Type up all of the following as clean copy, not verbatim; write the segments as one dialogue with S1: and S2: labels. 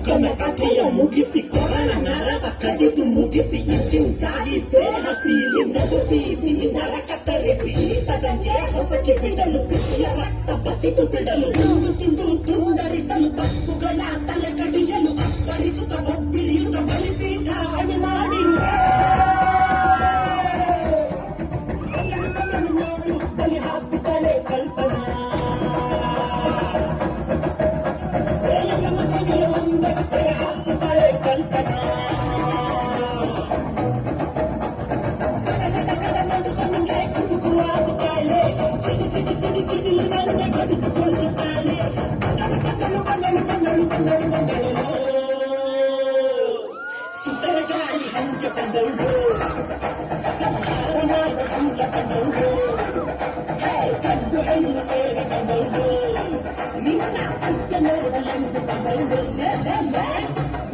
S1: ಬದುಕನ ಕಥೆಯ ಮುಗಿಸಿ ಕೊರಳ ನರವ ಕಡಿದು ಮುಗಿಸಿ ಇಂಚಿಂಚಾಗಿ ದೇಹ ಸೀಳಿ ನಡು ಬೀದಿ ನರಕ ತರಿಸಿ ತದಂಗೆ ಹೊಸಕ್ಕೆ ಬಿಡಲು ಬಿಸಿಯ ರಕ್ತ ಬಸಿದು ಬಿಡಲು ತುಂಡು ತುಂಡು ತುಂಡರಿಸಲು ತಪ್ಪುಗಳ ತಲೆ ಕಡಿಯಲು ಅಪ್ಪರಿಸುತ್ತ ಒಬ್ಬಿರಿಯುತ್ತ ಬಲಿಪೀಠ ಹಣಿ ಮಾಡಿರುವ ನೋಡು ಬಲಿ ಹಾಕುತ್ತಾಳೆ ಕಲ್ಪನಾ ಹಾಕುತ್ತಾಳೆ ಕಲ್ಪನಾ ನಡುಕನಿಗೆ ಕುರುಕುರುವಾಗುತ್ತಾಳೆ ಸಿಡಿ ಸಿಡಿ ಸಿಡಿ ಸಿಡಿಲು ನಂದೆ ಬಡಿದುಕೊಳ್ಳುತ್ತಾಳೆ ಬಂದಳು ಬಂದಳು ಬಂದಳು ಬಂದಳು ಬಂದಳು ಸುಂದರ ಗಾಳಿ ಹಂಗೆ ಬಂದಳು ಸಂಹಾರ ಮಾಡ ಶೂಲ ಬಂದಳು ಗಂಡು ಹೆಣ್ಣು ಸೇರಿ ಬಂದಳು ನಿನ್ನ ಅಂತ ನೋಡಲೆಂದು ಬಂದಳು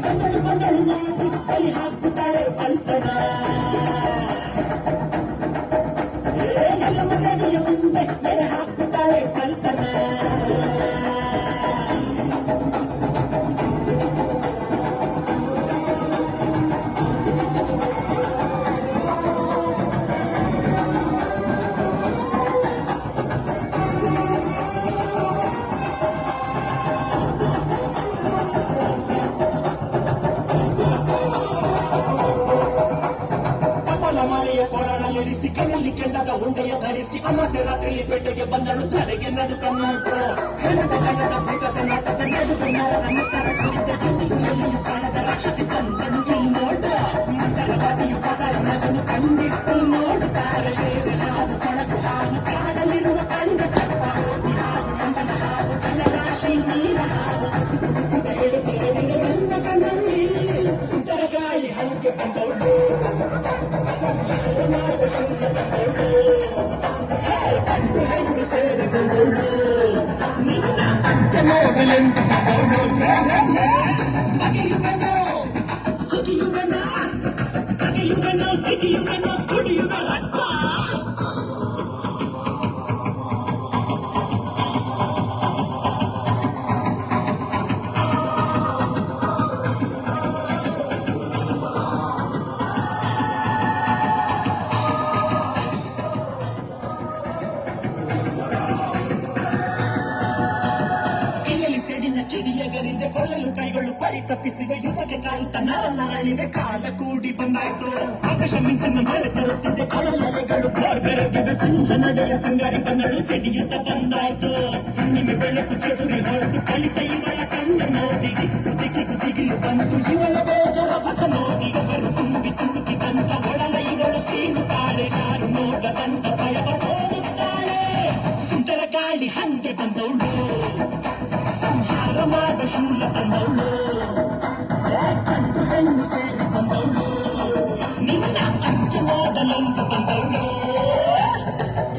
S1: ಬಂದಳು ಬಂದಳು ನೋಡಿ ಬಲಿ ಹಾಕುತ್ತಾಳೆ ಕಲ್ಪನಾ ಎಲ್ಲ ಮನೆಯ ಮುಂದೆ ನೆರೆ ಹಾಕುತ್ತಾಳೆ ಕಲ್ಪನಾ ಮಳೆಯ ಕೊರಳಲ್ಲಿರಿಸಿ ಕಣ್ಣಲ್ಲಿ ಕೆಂಡದ ಉಂಡೆಯ ಧರಿಸಿ ಅಮಾಸೆ ರಾತ್ರಿಯಲ್ಲಿ ಪೇಟೆಗೆ ಬಂದಳು ತಲೆಗೆ ನಡುಕ ನೋಟು ಹೆಣದ ಕಣ್ಣದ ಭೂತದ ನಾಟದ ನಡುವೆ ನರನ ಮತ್ತರ ಕುಳಿತ ಎಂದಿಗೂ ಎಲ್ಲಿಯೂ ಕಾಣದ ರಾಕ್ಷಸಿ ಬಂದಳು ನೋಟ ಮಂದರವಾದಿಯು ಪದರ ಮಗನು ಕಣ್ಣಿಟ್ಟು ನೋಡುತ್ತಾರೆ ಬೇರೆ ಹಾವು ಕೊಳಕು ಹಾವು ಕಾಡಲಿರುವ ಕಾಳಿಂಗ ಸರ್ಪ ಹೋಗಿ ಹಾವು ಮಂಡಲ ಹಾವು ಜಲರಾಶಿ ನೀರ ಹಾವು ಹಸಿಗುಡುತ್ತಿದ ಹೇಳುತ್ತಿದೆ ನನ್ನ ಕಣ್ಣಲ್ಲಿ ಸುಂದರ ಗಾಳಿ ಹಂಗೆ ಬಂದವಳು ಗಂಡು ಹೆಣ್ಣು ಸೇರಿ ಬಂದಳು ನಿನ್ನ ಅಂತ್ಯ ನೋಡಲೆಂದು ಬಗೆಯುವನು ಸುಗಿಯುವನು ಬಗೆಯುವನು ಸಿಗಿಯುವನು ಕುಡಿಯುವ ರಕ್ತ ಕಿಡಿಯಗರಿದೆ ಕೊಲ್ಲಲು ಕೈಗಳು ಪರಿತಪ್ಪಿಸಿವೆ ಯುದ್ಧಕ್ಕೆ ಕಾಯುತ್ತ ನರಳಿವೆ ಕಾಲ ಕೂಡಿ ಬಂದಾಯ್ತು ಆಕಾಶ ಮಿಂಚಿನ ಮಳೆ ತರುತ್ತಿದ್ದೆ ಕಡಲಲೆಗಳು ಬೆರಗಿವೆ ಸಿಂಹ ನಡೆಯ ಸಿಂಗಾರಿ ಬಂದಳು ಸಿಡಿಯುತ್ತ ಬಂದಾಯ್ತು ಹುಣ್ಣಿಮೆ ಬೆಳಕು ಚೆದುರಿ ಹೊರತು ಕಲಿತ ಇವಳ ಕಣ್ಣು ನೋಡಿ ದಿಕ್ಕು ದಿಕ್ಕಿಗೂ ದಿಗಿಲು ಬಂತು ಇವಳ ಬೇಜರ ಬಸ ನೋಡಿ ಅವರು ತುಂಬಿ ತುಳುಕಿದಂತ ಒಡಲ ಇವಳು ಸೀನುತ್ತಾಳೆ ಯಾರು ನೋಡದಂತ ಭಯವ ತೋರುತ್ತಾಳೆ ಸುಂದರ ಗಾಳಿ ಹಂಗೆ ಬಂದವಳು ಸಂಹಾರ ಮಾಡ ಶೂಲ ತಂದವಳು ಗಂಡು ಹೆಣ್ಣು ಸೇರಿ ಬಂದವಳು ನಿನ್ನ ಅಂತ್ಯ ನೋಡಲೆಂದು ಬಂದವಳು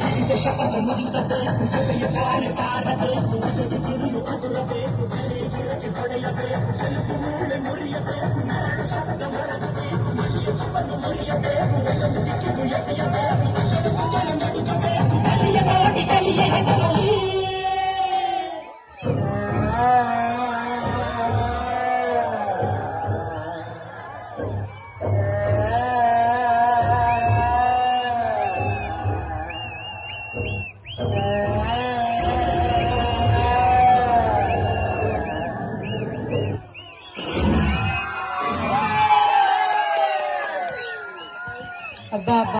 S1: ಹಿಡಿದ ಶಪಥ ಮುಗಿಸಬೇಕು ಎದೆಯ ಜ್ವಾಲೆ ಬಾರಬೇಕು ಗುರಿಯು ಕುದುರಬೇಕು ಗಿರಕ್ಕೆ ಹೊಡೆಯಬೇಕು ಚೆಲುಪು ಮೂಳೆ ಮುರಿಯಬೇಕು ನರಳ ಶಬ್ದ ಮೊಳಗಬೇಕು ಮನೆಯ ಜೀವನ ಮುರಿಯಬೇಕು ಒಂದೊಂದು ದಿಕ್ಕಿಗೂ ಎಸೆಯಬೇಕು ನಡುಕಬೇಕು ಬಲಿಯ ನೋಡಿ ಬಲಿಯ ಹೆದರಲಿ
S2: ಅಬ್ಬಾ